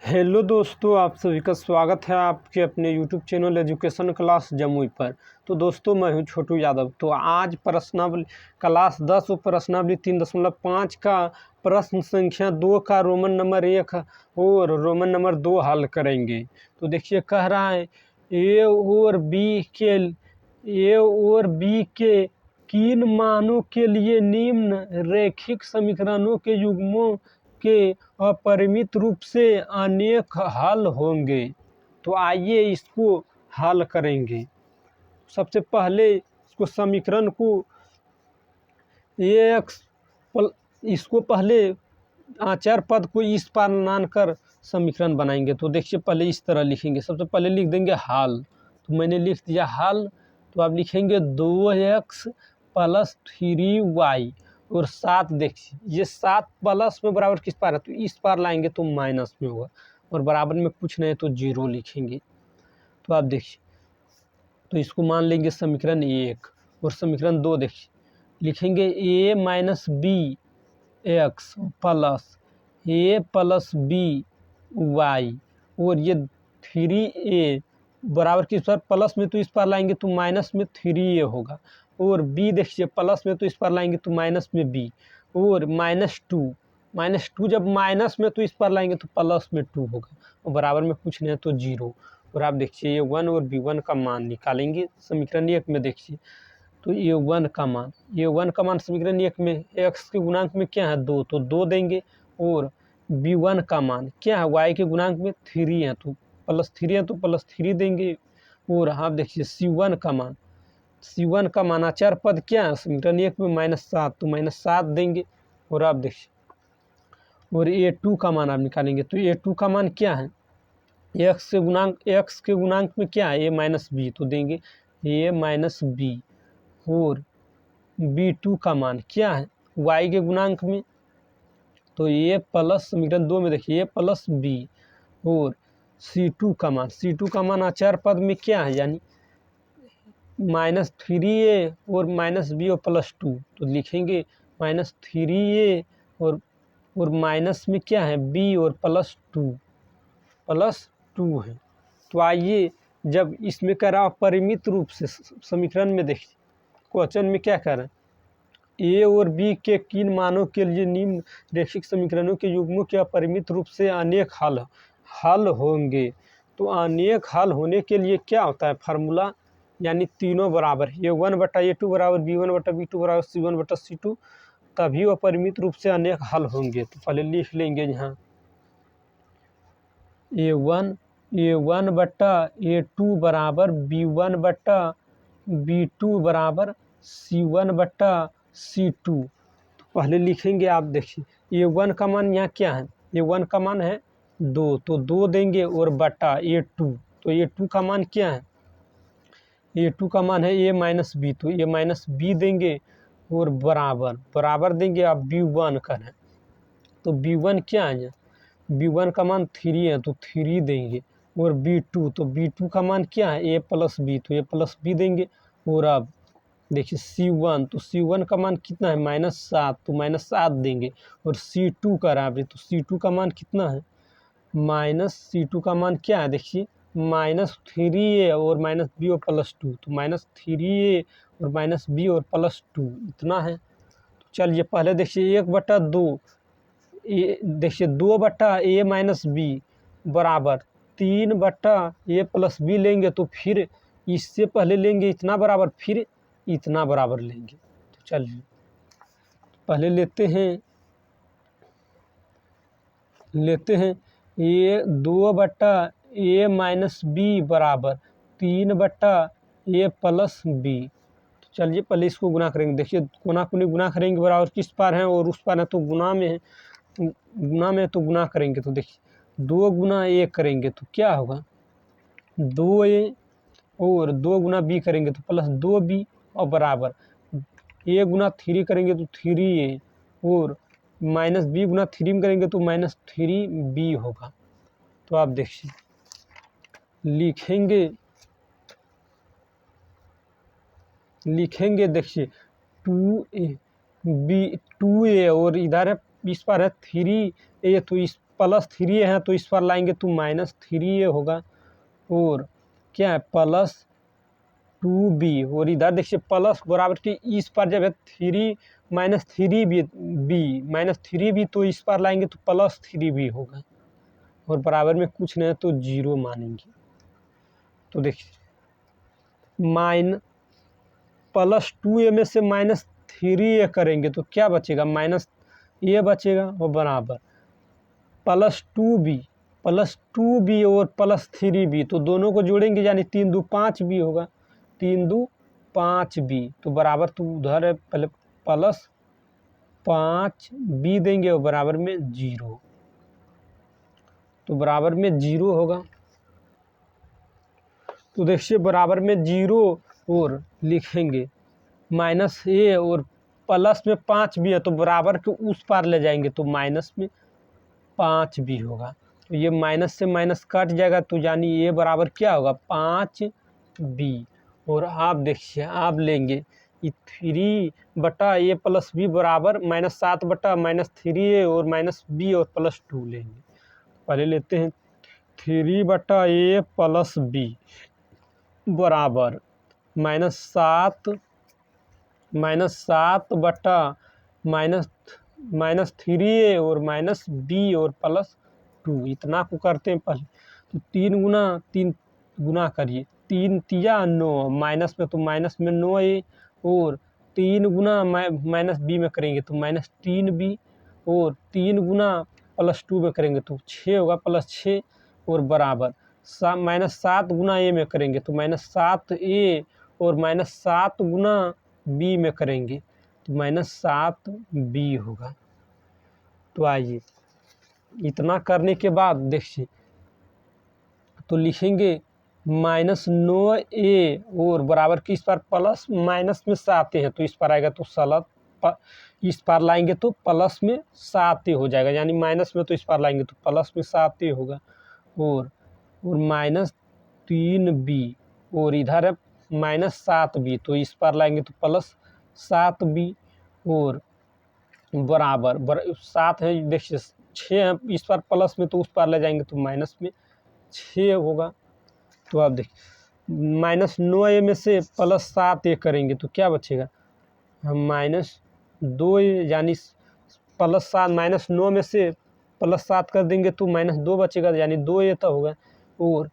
Hello दोस्तों, आप सभी का स्वागत है आपके अपने YouTube channel education class Jamui पर। तो दोस्तों, मैं हूं छोटू यादव। तो आज प्रश्नावली क्लास 10 और प्रश्नावली 3.5 का प्रश्न संख्या 2 का रोमन नंबर 1 और रोमन नंबर 2 हल करेंगे। तो देखिए, कह रहा है ए और बी के किन मानों के लिए निम्न रैखिक समीकरणों के युग्मों के अपरिमित रूप से अनेक हल होंगे। तो आइए इसको हल करेंगे। सबसे पहले इसको समीकरण को इसको पहले आचार पद को इस पर मानकर समीकरण बनाएंगे। तो देखिए, पहले इस तरह लिखेंगे। सबसे पहले लिख देंगे हल। तो मैंने लिख दिया हल। तो आप लिखेंगे 2x + 3y और 7। देखिए, ये 7 प्लस में बराबर किस पार है, तो इस पार लाएंगे तो माइनस में होगा, और बराबर में कुछ नहीं तो 0 लिखेंगे। तो आप देखिए, तो इसको मान लेंगे समीकरण 1। और समीकरण 2 देखिए, लिखेंगे a - b x plus a + b y, और ये 3a बराबर किस पार, प्लस में तो इस पार लाएंगे तो माइनस में 3a होगा। और b देखिए, प्लस में तो इस पार लाएंगे तो माइनस में b, और -2 जब माइनस में तो इस पार लाएंगे तो प्लस में 2 होगा, और बराबर में कुछ नहीं तो 0। और आप देखिए, ये 1 और b1 का मान निकालेंगे समीकरण 1 में। देखिए, तो ये 1 का मान समीकरण 1 में x के गुणांक में क्या है 2, तो 2 देंगे। और b1 का मान क्या है, y के गुणांक में 3 है, तो +3 है तो +3 देंगे। और आप देखिए, c1 का मान अचर पद क्या है समीकरण 1 में -7, तो -7 देंगे। और आप देखिए, और a2 का मान आप निकालेंगे। तो a2 का मान क्या है, x के गुणांक में क्या है a - b, तो देंगे a - b। और b2 का मान क्या है y के गुणांक में, तो a प्लस समीकरण 2 में देखिए a + b। और c2 का मान अचर पद में क्या है, यानी -3a और -b और +2, तो लिखेंगे -3a और माइनस में क्या है b और +2 है। तो आइए, जब इसमें कह रहा परिमित रूप से समीकरण में देखिए, क्वेश्चन में क्या कह रहे हैं, ए और बी के किन मानों के लिए निम्न रैखिक समीकरणों के युग्मों के अपरिमित रूप से अनेक हल होंगे। तो अनेक हल होने के लिए क्या होता है फार्मूला, यानी तीनों बराबर, a1/a2 बराबर b1/b2 बराबर c1/c2, तभी अपरिमित रूप से अनेक हल होंगे। तो पहले लिख लेंगे यहाँ a1/a2 बराबर b1/b2 बराबर c1/c2। तो पहले लिखेंगे। आप देखिए, a1 का मान यहाँ क्या है, a1 का मान है 2, तो 2 देंगे। और बटा a2, तो a2 का मान क्या है, a2 का मान है a - b, तो a - b देंगे। और बराबर देंगे। आप b1 करें, तो b1 क्या है, b1 का मान 3 है, तो 3 देंगे। और b2, तो b2 का मान क्या है a + b, तो a + b देंगे। और अब देखिए c1, तो c1 का मान कितना है -7, तो -7 देंगे। और c2 का बराबर, तो c2 का मान कितना है, c2 का मान क्या है, देखिए -3a और -b और +2, तो -3a और -b और +2 इतना है। तो चलिए, पहले देखिए 1/2, देखिए 2/a - b बराबर 3/a + b लेंगे, तो फिर इससे पहले लेंगे इतना बराबर, फिर इतना बराबर लेंगे। तो चलिए, पहले लेते हैं ये 2/a - b बराबर 3/a + b। तो चलिए, पहले इसको गुना करेंगे। देखिए, कोना कोनी गुना करेंगे, बराबर किस पार है और उस पार है, तो गुना में है, तो गुना करेंगे। तो देखिए 2 गुना a करेंगे तो क्या होगा 2a, और 2 गुना b करेंगे तो +2b, और बराबर a गुना 3 करेंगे तो 3a, और -b गुना 3 में करेंगे तो -3b होगा। तो आप देखिए, लिखेंगे देखिए 2a और इधर है इस पर है 3a, तो इस प्लस 3a है तो इस पर लाएंगे तो माइनस 3a होगा, और क्या है प्लस 2b, और इधर देखिए प्लस बराबर के इस पर जब है 3 माइनस 3b तो इस पर लाएंगे तो प्लस 3b होगा, और बराबर में कुछ नहीं है तो 0 मानेंगे। तो देखिए प्लस 2a में से माइनस 3a करेंगे तो क्या बचेगा, माइनस a बचेगा, और बराबर प्लस 2b और प्लस 3b, तो दोनों को जोड़ेंगे यानी 3 2 5b होगा, 3 2 5b, तो बराबर तो उधर है पहले प्लस 5b देंगे और बराबर में 0, तो बराबर में 0 होगा। तो देखिए बराबर में 0 और लिखेंगे माइनस a और प्लस में 5b है तो बराबर के उस पार ले जाएंगे तो माइनस में 5b होगा, तो ये माइनस से माइनस कट जाएगा तो यानी ये बराबर क्या होगा 5b, और आप देखिए आप लेंगे 3/a प्लस b बराबर -7/-3a और -b और प्लस 2 लेंगे। पहले लेते हैं 3/a प्लस b बराबर -3a और -b और प्लस 2, इतना को करते हैं पहले तो 3 गुना करिए, 3 तिया 9, माइनस में तो माइनस में 9a, और 3 गुना माइनस b में करेंगे तो -3b, और 3 गुना प्लस 2 में करेंगे तो 6 होगा प्लस 6, और बराबर -7 गुना a में करेंगे तो -7a, और -7 गुना b में करेंगे तो -7b होगा। तो आइए इतना करने के बाद देखिए तो लिखेंगे -9a और बराबर की इस पर प्लस माइनस में 7a है तो इस पर आएगा तो इस पर लाएंगे तो प्लस में 7a हो जाएगा, यानी माइनस में तो इस पर लाएंगे तो प्लस में 7a होगा, और -3b, और इधर है -7b तो इस पर लाएंगे तो प्लस 7b, और बराबर 7 है देखिए 6 है इस पर प्लस में तो उस पर ले जाएंगे तो माइनस में 6 होगा। तो आप देखिए -9a में से प्लस 7a करेंगे तो क्या बचेगा, हम -2 यानी प्लस 7 -9 में से प्लस 7 कर देंगे तो -2 बचेगा यानी 2a तो होगा, और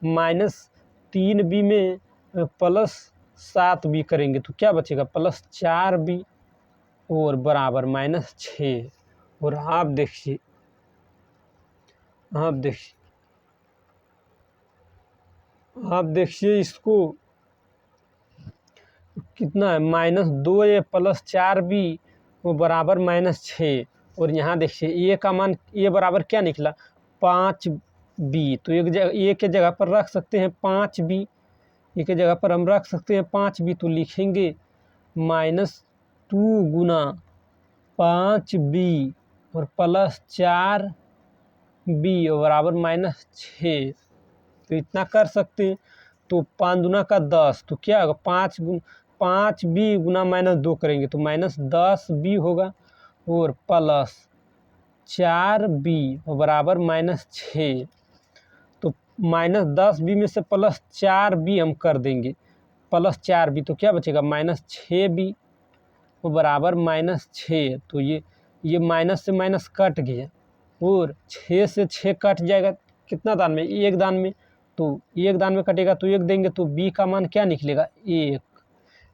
-3b में प्लस 7b करेंगे तो क्या बचेगा प्लस 4b, और बराबर -6, और आप देखिए इसको कितना है -2a प्लस 4b वो बराबर -6, और यहाँ देखिए a का मान a बराबर क्या निकला 5b, तो एक जगह a के जगह पर रख सकते हैं 5b, a के जगह पर हम रख सकते हैं 5b, तो लिखेंगे -2 गुना 5b और प्लस 4b और बराबर -6, तो इतना कर सकते हैं। तो 5 दूना का 10, तो क्या होगा 5b गुना -2 करेंगे तो -10b होगा, और प्लस 4b और बराबर -6, तो -10b में से प्लस 4b हम कर देंगे प्लस 4b, तो क्या बचेगा -6b और बराबर -6, तो ये माइनस से माइनस कट गया, और 6 से 6 कट जाएगा कितना दान में, एक दान में, तो एक दान में कटेगा तो एक देंगे तो b का मान क्या निकलेगा 1,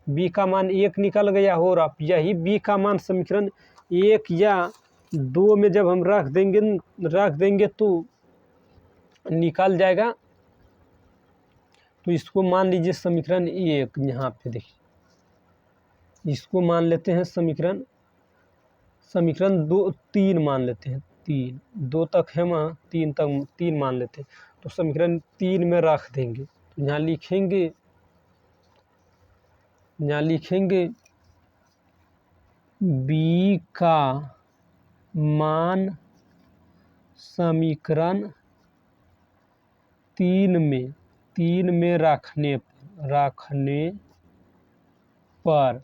b का मान 1 निकल गया, और अब यही b का मान समीकरण 1 या 2 में जब हम रख देंगे तो निकल जाएगा। तो इसको मान लीजिए समीकरण 1, यहाँ पे देखिए इसको मान लेते हैं समीकरण 3 मान लेते हैं, 2 तक है वहाँ 3 मान लेते हैं, तो समीकरण 3 में रख देंगे, तो यहाँ लिखेंगे b का मान समीकरण 3 में रखने पर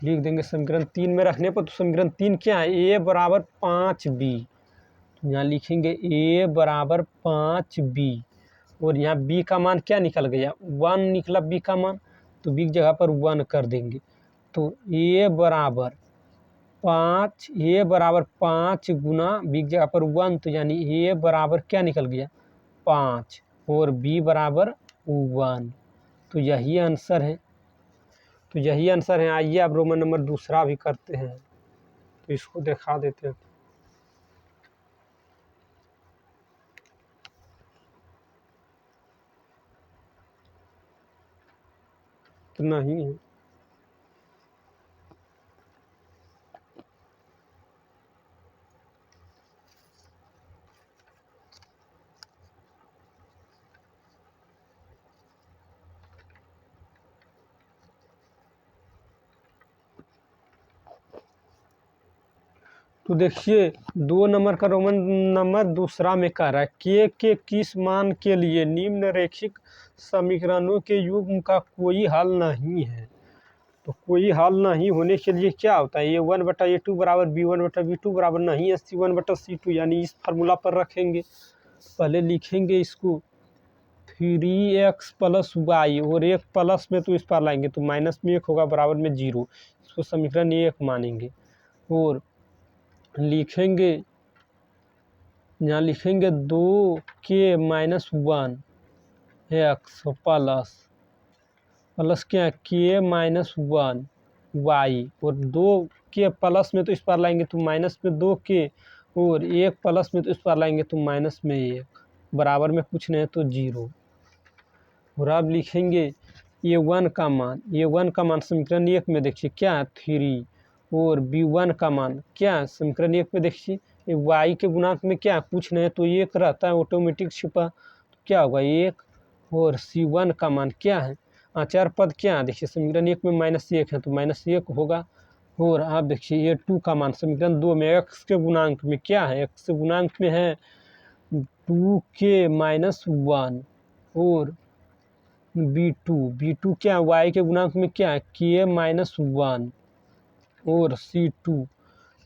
लिख देंगे समीकरण 3 में रखने पर, तो समीकरण 3 क्या है a बराबर 5b, तो यहाँ लिखेंगे a बराबर 5b, और यहाँ b का मान क्या निकल गया, 1 निकला b का मान, तो b की जगह पर 1 कर देंगे। तो a बराबर 5 गुना b की जगह पर 1, तो यानी a बराबर क्या निकल गया 5 और b बराबर 1। तो यही आंसर है। आइए अब रोमन नंबर दूसरा भी करते हैं, तो इसको दिखा देते हैं। तो नहीं है। तो देखिए 2 नंबर का रोमन नंबर दूसरा में कह रहा है के किस मान के लिए निम्नरेखिक समीकरणों के युग्म का कोई हल नहीं है। तो कोई हल नहीं होने के लिए क्या होता है, a1/a2 बराबर b1/b2 बराबर नहीं है c1/c2, यानी इस फार्मूला पर रखेंगे। पहले लिखेंगे इसको 3x + y, और एक प्लस में तो इस पर लाएंगे तो माइनस में 1 होगा बराबर में 0, इसको समीकरण 1 मानेंगे। और लिखेंगे यहाँ लिखेंगे 2k - 1 x प्लस क्या k - 1 y, और 2 के प्लस में तो इस पर लाएंगे तो माइनस में 2k, और 1 प्लस में तो इस पर लाएंगे तो माइनस में 1, बराबर में कुछ नहीं है तो 0। और अब लिखेंगे a1 का मान समीकरण 1 में देखिए क्या है 3, और b1 का मान क्या है समीकरण 1 में देखिए y के गुणांक में क्या कुछ नहीं है तो 1 रहता है ऑटोमेटिक छिपा, तो क्या होगा 1। और c1 का मान क्या है, आचार पद क्या है देखिए समीकरण 1 में -1 है तो -1 होगा। और आप देखिए a2 का मान समीकरण 2 में x के गुणांक में क्या है, x के गुणांक में है 2k - 1, और b2 क्या है y के गुणांक में क्या है k - 1, और c2,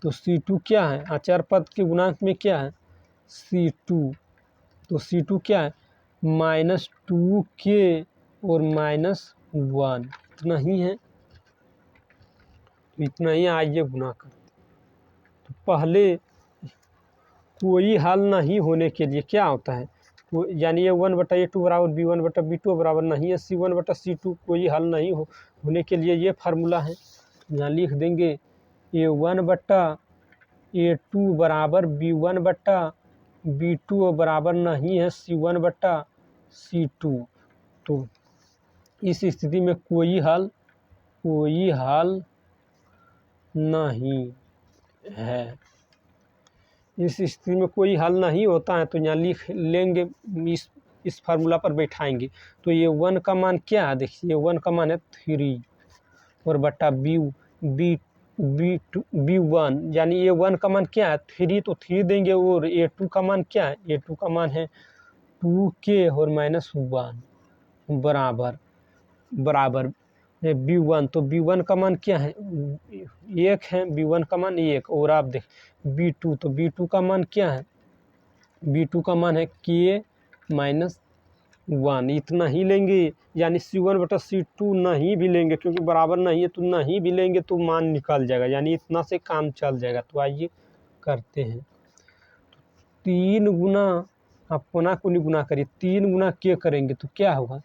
तो c2 क्या है आचार पद के गुणांक में क्या है c2, तो c2 क्या है -2k और -1, इतना ही है। तो इतना ही आइए गुना करते। तो पहले कोई हल नहीं होने के लिए क्या होता है, तो यानी a1/a2 बराबर b1/b2 बराबर नहीं है c1/c2, कोई हल नहीं होने के लिए ये फार्मूला है। यहाँ लिख देंगे a1/a2 बराबर b1/b2 बराबर नहीं है c1/c2। तो इस स्थिति में कोई हल नहीं है। इस स्थिति में कोई हल नहीं होता है तो यहाँ लिख लेंगे, इस फार्मूला पर बैठाएंगे। तो ये 1 का मान क्या है देखिए 1 का मान है 3 और बट्टा b1, यानी ये 1 का मान क्या है 3, तो 3 देंगे। और a2 का मान क्या है, a2 का मान है 2k और -1 बराबर b1, तो b1 का मान क्या है 1 है, b1 का मान 1। और आप देख b2, तो b2 का मान क्या है, b2 का मान है k - 1, इतना ही लेंगे। यानी c1/c2 नहीं भी लेंगे क्योंकि बराबर नहीं है, तो नहीं भी लेंगे तो मान निकल जाएगा, यानी इतना से काम चल जाएगा। तो आइए करते हैं। 3 गुना आप कोना को नहीं गुना करिए, 3 गुना k करेंगे तो क्या होगा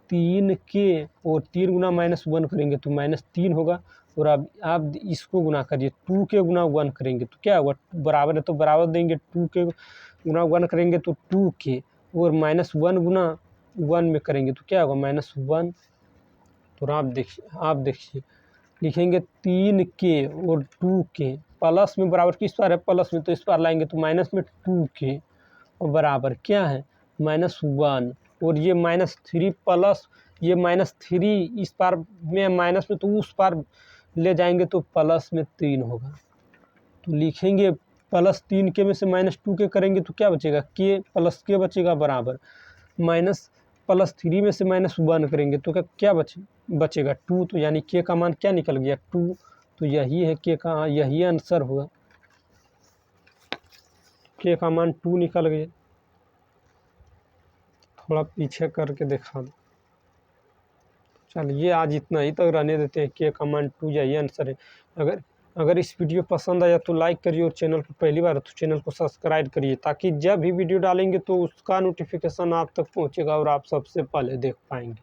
3k, और 3 गुना -1 करेंगे तो -3 होगा। और अब आप इसको गुना करिए 2k गुना 1 करेंगे तो क्या होगा, बराबर है तो बराबर देंगे, 2k गुना 1 करेंगे तो 2k, और -1 गुना 1 में करेंगे तो क्या होगा -1। तो आप देखिए लिखेंगे 3k और 2k, प्लस में बराबर किस पार है प्लस में, तो इस पार लाएंगे तो माइनस में 2k, और बराबर क्या है -1। और ये -3 प्लस ये -3 इस पार में माइनस में, तो उस पार ले जाएंगे तो प्लस में 3 होगा। तो लिखेंगे +3 के में से -2k करेंगे तो क्या बचेगा k + k बचेगा बराबर -+3 में से -1 करेंगे तो क्या बचेगा 2, तो यानी k का मान क्या निकल गया 2। तो यही है k का, यही आंसर होगा। के का मान 2 निकल गया। थोड़ा पीछे करके दिखा दो। चलिए आज इतना ही तक रहने देते हैं। के का मान 2 यही आंसर है। अगर इस वीडियो पसंद आया तो लाइक करिए और चैनल पर पहली बार तो चैनल को सब्सक्राइब करिए, ताकि जब भी वीडियो डालेंगे तो उसका नोटिफिकेशन आप तक पहुंचेगा और आप सबसे पहले देख पाएंगे।